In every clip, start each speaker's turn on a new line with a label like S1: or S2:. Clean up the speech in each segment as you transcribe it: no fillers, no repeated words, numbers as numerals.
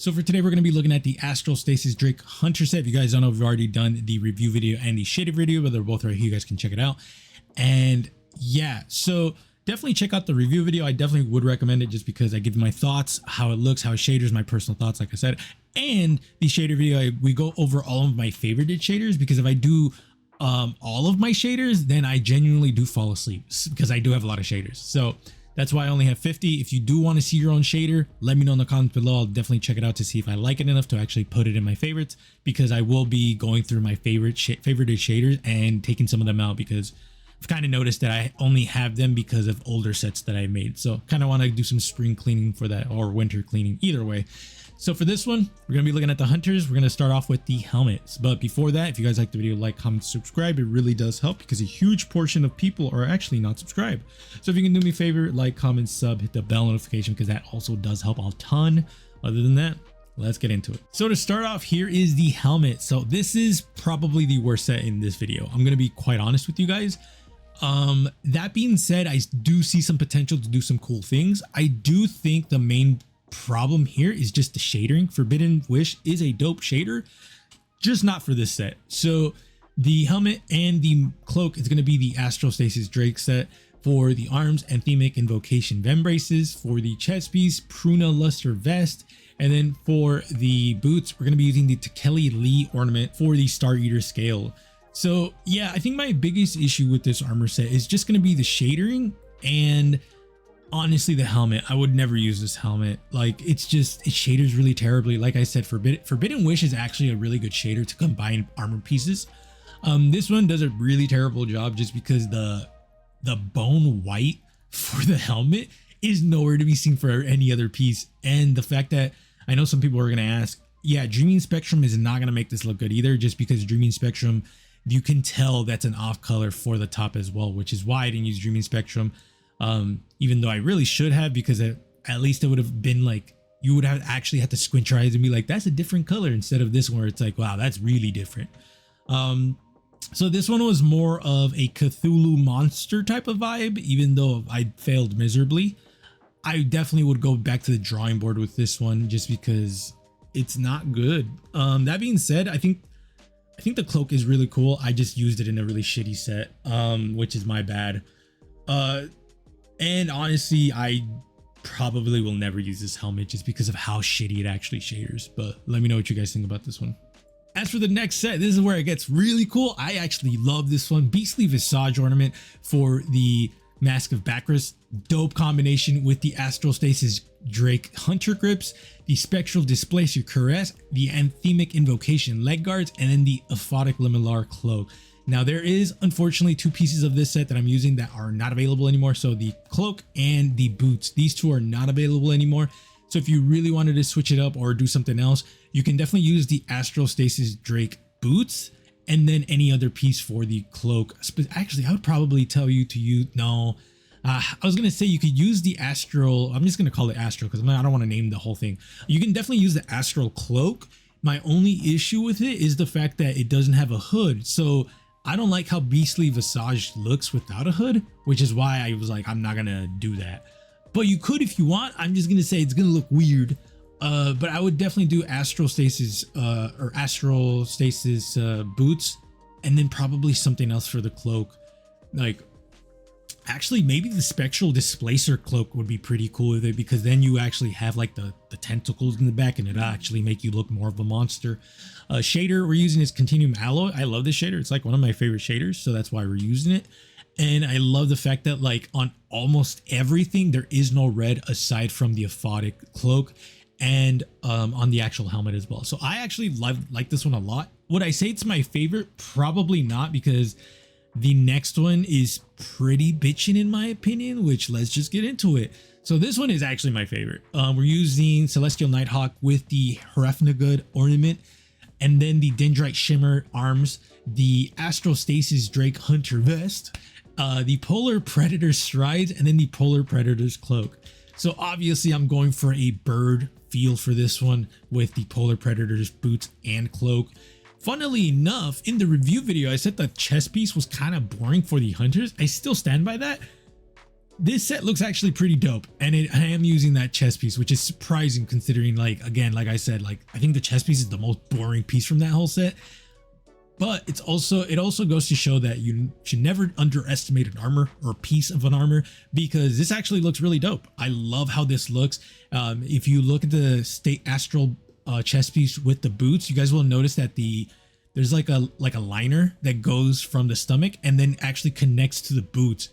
S1: So for today, we're going to be looking at the Astral Stasis Drake Hunter set. If you guys don't know, we've already done the review video and the shaded video, but they're both right here. You guys can check it out. And yeah, so definitely check out the review video. I definitely would recommend it just because I give my thoughts, how it looks, how it shaders, my personal thoughts, like I said. And the shader video, we go over all of my favorited shaders, because if I do all of my shaders, then I genuinely do fall asleep because I do have a lot of shaders. So that's why I only have 50. If you do want to see your own shader, let me know in the comments below. I'll definitely check it out to see if I like it enough to actually put it in my favorites, because I will be going through my favorited shaders and taking some of them out, because I've kind of noticed that I only have them because of older sets that I made. So kind of want to do some spring cleaning for that, or winter cleaning, either way. So for this one, we're going to be looking at the hunters. We're going to start off with the helmets. But before that, if you guys like the video, like, comment, subscribe. It really does help, because a huge portion of people are actually not subscribed. So if you can do me a favor, like, comment, sub, hit the bell notification, because that also does help a ton. Other than that, let's get into it. So to start off, here is the helmet. So this is probably the worst set in this video. I'm going to be quite honest with you guys. That being said, I do see some potential to do some cool things. I do think the main problem here is just the shadering. Forbidden Wish is a dope shader, just not for this set. So the helmet and the cloak is going to be the Astral Stasis Drake set. For the arms, Anthemic Invocation Vembraces. For the chest piece, Pruna Luster Vest. And then for the boots, we're going to be using the Tekeli Lee ornament for the Star Eater scale. So yeah, I think my biggest issue with this armor set is just going to be the shadering, and honestly the helmet. I would never use this helmet. Like, it's just, it shaders really terribly. Like I said, Forbidden Wish is actually a really good shader to combine armor pieces. This one does a really terrible job, just because the bone white for the helmet is nowhere to be seen for any other piece. And the fact that, I know some people are going to ask, yeah, Dreaming Spectrum is not going to make this look good either, just because Dreaming Spectrum, you can tell that's an off color for the top as well, which is why I didn't use Dreaming Spectrum. Even though I really should have, because at least it would have been like, you would have actually had to squint your eyes and be like, that's a different color, instead of this one where it's like, wow, that's really different. So this one was more of a Cthulhu monster type of vibe, even though I failed miserably. I definitely would go back to the drawing board with this one, just because it's not good. That being said, I think the cloak is really cool. I just used it in a really shitty set, which is my bad. And honestly, I probably will never use this helmet just because of how shitty it actually shaders. But let me know what you guys think about this one. As for the next set, this is where it gets really cool. I actually love this one. Beastly Visage ornament for the Mask of Bacchus. Dope combination with the Astral Stasis Drake Hunter grips, the Spectral Displacer Caress, the Anthemic Invocation leg guards, and then the Aphotic Limilar cloak. Now there is unfortunately two pieces of this set that I'm using that are not available anymore. So the cloak and the boots, these two are not available anymore. So if you really wanted to switch it up or do something else, you can definitely use the Astral Stasis Drake boots and then any other piece for the cloak. Actually, I would probably tell you to use, I was going to say you could use the Astral, I'm just going to call it Astral because I don't want to name the whole thing. You can definitely use the Astral cloak. My only issue with it is the fact that it doesn't have a hood. So I don't like how Beastly Visage looks without a hood, which is why I was like, I'm not going to do that. But you could if you want. I'm just going to say it's going to look weird. But I would definitely do Astral Stasis boots, and then probably something else for the cloak. Like, actually, maybe the Spectral Displacer cloak would be pretty cool with it, because then you actually have like the tentacles in the back, and it'll actually make you look more of a monster. Shader we're using is Continuum Alloy. I love this shader. It's like one of my favorite shaders, so that's why we're using it. And I love the fact that like on almost everything there is no red aside from the Aphotic cloak, and on the actual helmet as well. So I actually like this one a lot. Would I say it's my favorite? Probably not, because the next one is pretty bitchin' in my opinion, which let's just get into it. So this one is actually my favorite. We're using Celestial Nighthawk with the Hrefnagud ornament, and then the Dendrite Shimmer arms, the Astral Stasis Drake Hunter vest, the Polar Predator strides, and then the Polar Predator's cloak. So obviously I'm going for a bird feel for this one with the Polar Predator's boots and cloak. Funnily enough, in the review video, I said the chest piece was kind of boring for the hunters. I still stand by that. this set looks actually pretty dope, and I am using that chest piece, which is surprising considering, like, again, like I said, like I think the chest piece is the most boring piece from that whole set. But it also goes to show that you should never underestimate an armor or piece of an armor, because this actually looks really dope. I love how this looks. If you look at the Astral chest piece with the boots, you guys will notice that there's like a liner that goes from the stomach and then actually connects to the boots,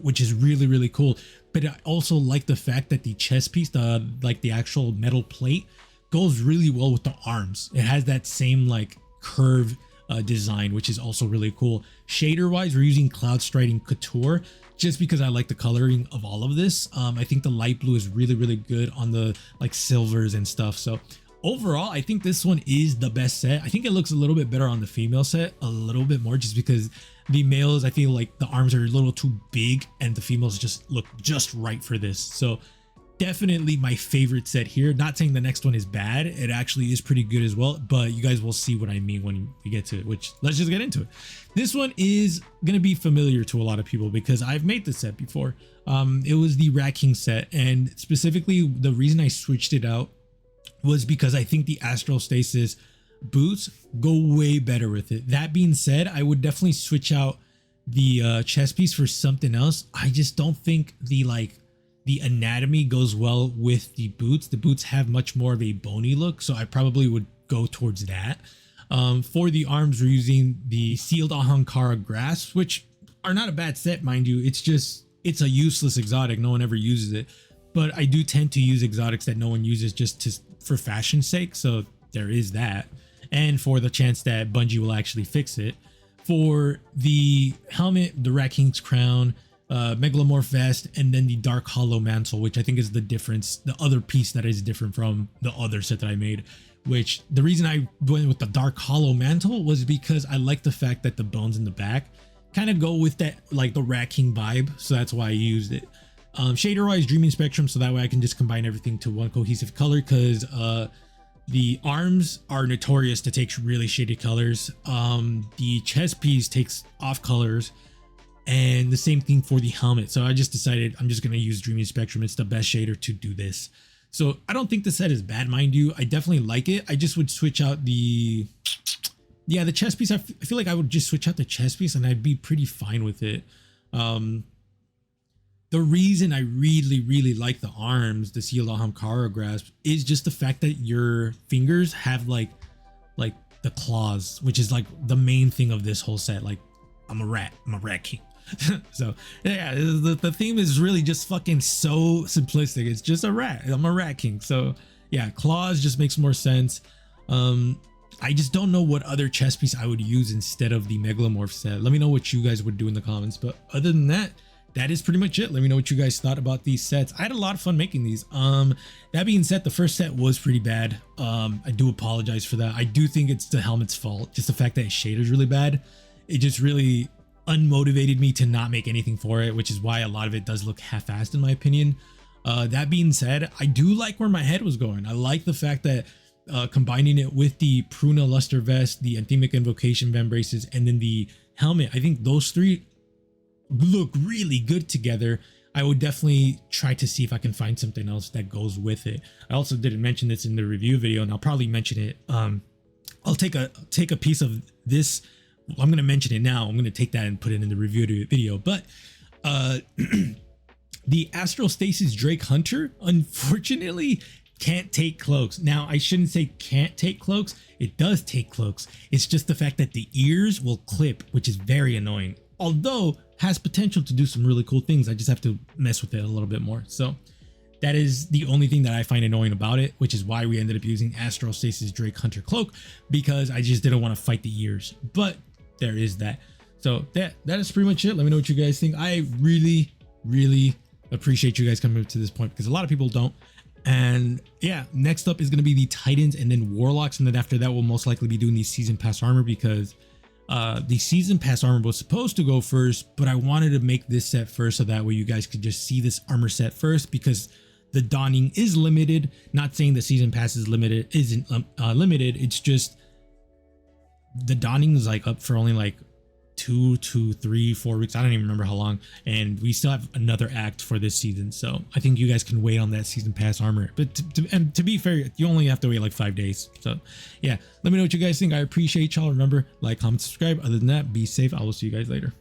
S1: which is really cool. But I also like the fact that the chest piece, the actual metal plate, goes really well with the arms. It has that same like curve design, which is also really cool. Shader wise, we're using Cloud Striding Couture just because I like the coloring of all of this. I think the light blue is really good on the like silvers and stuff. So overall, I think this one is the best set. I think it looks a little bit better on the female set, a little bit more, just because the males, I feel like the arms are a little too big and the females just look just right for this. So definitely my favorite set here. Not saying the next one is bad, it actually is pretty good as well, but you guys will see what I mean when we get to it, which let's just get into it. This one is gonna be familiar to a lot of people because I've made this set before. It was the Rat King set, and specifically the reason I switched it out was because I think the Astral Stasis boots go way better with it. That being said, I would definitely switch out the chest piece for something else. I just don't think the anatomy goes well with the boots. The boots have much more of a bony look, so I probably would go towards that. For the arms, we're using the Sealed Ahamkara Grasp, which are not a bad set, mind you. It's a useless exotic. No one ever uses it, but I do tend to use exotics that no one uses just for fashion's sake. So there is that, and for the chance that Bungie will actually fix it. For the helmet, the Rat King's crown, Megalomorph vest, and then the Dark Hollow mantle, which I think is the difference, the other piece that is different from the other set that I made. Which the reason I went with the Dark Hollow mantle was because I like the fact that the bones in the back kind of go with that, like the Rat King vibe, so that's why I used it. Shader wise, Dreaming Spectrum, so that way I can just combine everything to one cohesive color, because the arms are notorious to take really shady colors. The chest piece takes off colors, and the same thing for the helmet. So I just decided I'm just going to use Dreaming Spectrum. It's the best shader to do this. So I don't think the set is bad, mind you. I definitely like it. I just would switch out the chest piece. I feel like I would just switch out the chest piece and I'd be pretty fine with it. The reason I really like the arms, the Sealed Ahamkara Grasp, is just the fact that your fingers have like the claws, which is like the main thing of this whole set. Like, I'm a rat king. So yeah, the theme is really just fucking so simplistic. It's just a rat. I'm a rat king. So yeah, claws just makes more sense. I just don't know what other chest piece I would use instead of the Megalomorph set. Let me know what you guys would do in the comments. But other than that, that is pretty much it. Let me know what you guys thought about these sets. I had a lot of fun making these. That being said, the first set was pretty bad. I do apologize for that. I do think it's the helmet's fault. Just the fact that its shader is really bad. It just really unmotivated me to not make anything for it, which is why a lot of it does look half-assed in my opinion. That being said, I do like where my head was going. I like the fact that combining it with the Pruna Luster Vest, the Anthemic Invocation Vambraces, and then the helmet, I think those three look really good together. I would definitely try to see if I can find something else that goes with it. I also didn't mention this in the review video, and I'll probably mention it. I'll take a piece of this. I'm going to mention it now. I'm going to take that and put it in the review video. But the Astral Stasis Drake Hunter, unfortunately, can't take cloaks. Now, I shouldn't say can't take cloaks. It does take cloaks. It's just the fact that the ears will clip, which is very annoying. Although, has potential to do some really cool things. I just have to mess with it a little bit more. So that is the only thing that I find annoying about it, which is why we ended up using Astral Stasis Drake Hunter Cloak, because I just didn't want to fight the ears. But there is that. So that is pretty much it. Let me know what you guys think. I really appreciate you guys coming up to this point, because a lot of people don't. And yeah, next up is going to be the Titans and then Warlocks, and then after that we'll most likely be doing the Season Pass armor, because the Season Pass armor was supposed to go first, but I wanted to make this set first so that way you guys could just see this armor set first, because the donning is limited. Not saying the Season Pass is isn't limited. It's just the donning is like up for only like 2 to 3, 4 weeks. I don't even remember how long, and we still have another act for this season. So I think you guys can wait on that season pass armor. But to be fair, you only have to wait like 5 days. So yeah, let me know what you guys think. I appreciate y'all. Remember, like, comment, subscribe. Other than that, be safe. I will see you guys later.